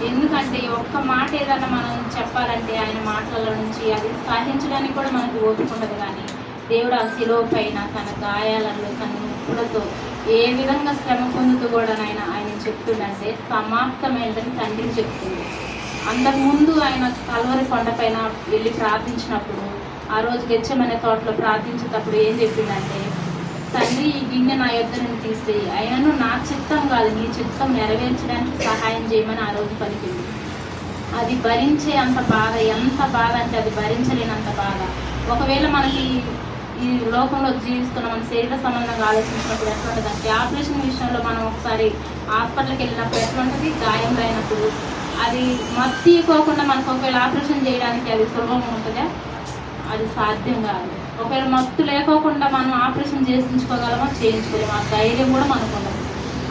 ఎందుకంటే ఒక్క మాట ఏదైనా మనం చెప్పాలంటే ఆయన మాటల నుంచి అది సహించడానికి కూడా మనకు ఓపిక ఉండదు. కానీ దేవుడు ఆ శిలువ పైన తన గాయాలలో తన నొప్పులతో ఏ విధంగా శ్రమ పొందుతూ కూడా ఆయన చెప్తుందంటే సమాప్తమైనదని తండ్రికి చెప్తుంది. అంతకుముందు ఆయన కల్వరి కొండపైన వెళ్ళి ప్రార్థించినప్పుడు, ఆ రోజు గెత్సేమనే తోటలో ప్రార్థించేటప్పుడు ఏం చెప్పిందంటే, తండ్రి ఈ గిన్నె నా యొద్ద నుండి తీసేయి, అయినను నా చిత్తం కాదు నీ చిత్తం నెరవేర్చడానికి సహాయం చేయమని ఆ రోజు పలికింది. అది భరించే అంత బాధ, ఎంత బాధ అంటే అది భరించలేనంత బాధ. ఒకవేళ మనకి ఈ లోకంలో జీవిస్తున్న మన శరీర సంబంధంగా ఆలోచించినప్పుడు ఎట్లా ఉంటుందంటే, ఆపరేషన్ విషయంలో మనం ఒకసారి హాస్పిటల్కి వెళ్ళినప్పుడు ఎట్లా ఉంటుంది, గాయం అయినప్పుడు అది మత్తికోకుండా మనకు ఒకవేళ ఆపరేషన్ చేయడానికి అది సులభం ఉంటుందా? అది సాధ్యం కాదు. ఒకవేళ మత్తు లేకోకుండా మనం ఆపరేషన్ చేయించుకోగలమా? చేయించుకోలేము. ఆ ధైర్యం కూడా మనకు ఉండదు.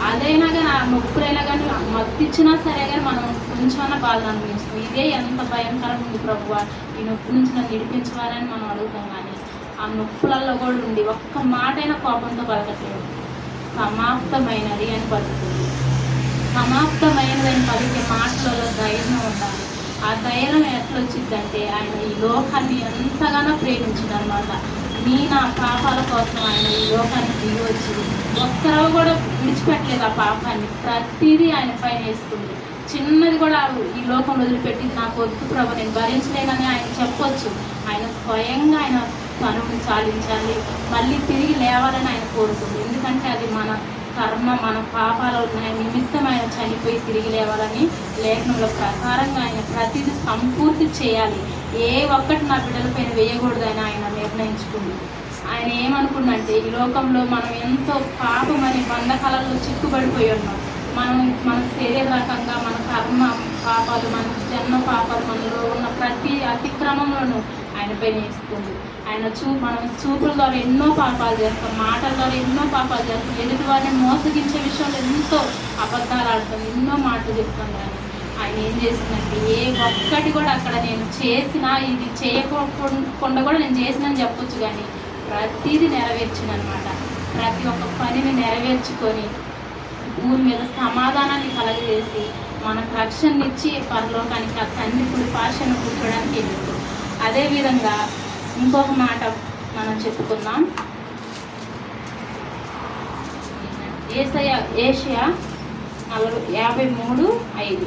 అదైనా కానీ ఆ నొప్పులైనా కానీ మత్తు ఇచ్చినా సరే కానీ మనం కొంచెమన్నా బాధ అనిపిస్తుంది. ఇదే ఎంత భయంకరంగా ఉంది ప్రభువా, ఈ నొప్పి నుంచి నన్ను విడిపించవాలని మనం అడుగుతాం. కానీ ఆ నొప్పులలో కూడా ఉండి ఒక్క మాటైనా కోపంతో పలకట్లేదు. సమాప్తమైనది అని పలుకుతుంది. సమాప్తమైనదని పలికే మాటలలో ధైర్యం ఉండాలి. ఆ ధైర్యం ఎట్లా వచ్చిందంటే, ఆయన ఈ లోకాన్ని ఎంతగానో ప్రేమించింది అనమాట. నా పాపాల కోసం ఆయన ఈ లోకానికి దిగి వచ్చి ఒక్కరవ కూడా విడిచిపెట్టలేదు. ఆ పాపాన్ని ప్రతిదీ ఆయన పైన వేసుకుంది. చిన్నది కూడా ఈ లోకం వదిలిపెట్టింది. నాకు వద్దు ప్రభు, నేను భరించలేనని ఆయన చెప్పొచ్చు. ఆయన స్వయంగా ఆయన తనుని చాలించాలి, మళ్ళీ తిరిగి లేవాలని ఆయన కోరుతుంది. ఎందుకంటే అది మన కర్మ, మన పాపాలు ఉన్నాయి నిమిత్తం ఆయన చనిపోయి తిరిగి లేవాలని లేఖనంలో ప్రకారంగా ఆయన ప్రతిదీ సంపూర్తి చేయాలి. ఏ ఒక్కటి నా బిడ్డలపైన వేయకూడదని ఆయన నిర్ణయించుకుంది. ఆయన ఏమనుకున్నంటే, ఈ లోకంలో మనం ఎంతో పాపమని బంధకాలలో చిక్కుబడిపోయి ఉన్నాం. మన శరీర రకంగా మన కర్మ పాపాలు, మన జన్మ పాపాలు, మనలో ఉన్న ప్రతి అతిక్రమంలోనూ ఆయన పైన వేసుకుంది. ఆయన మనం చూపుల ద్వారా ఎన్నో పాపాలు చేస్తాం, మాటల ద్వారా ఎన్నో పాపాలు చేస్తాం, ఎదుటి వారిని మోసగించే విషయంలో ఎంతో అబద్ధాలు ఆడతాం, ఎన్నో మాటలు చెప్తాం. కానీ ఆయన ఏం చేసిందంటే, ఏ ఒక్కటి కూడా అక్కడ నేను చేసినా, ఇది చేయకుండా కూడా నేను చేసినని చెప్పొచ్చు, కానీ ప్రతిదీ నెరవేర్చిందనమాట. ప్రతి ఒక్క పనిని నెరవేర్చుకొని భూమి మీద సమాధానాన్ని కలగజేసి మనకు రక్షణనిచ్చి పరలోకానికి ఆ తండ్రి కుడి పార్శ్వను కూర్చోడానికి వెళ్ళింది. అదేవిధంగా ఇంకొక మాట మనం చెప్పుకుందాం. ఏషియా 53:5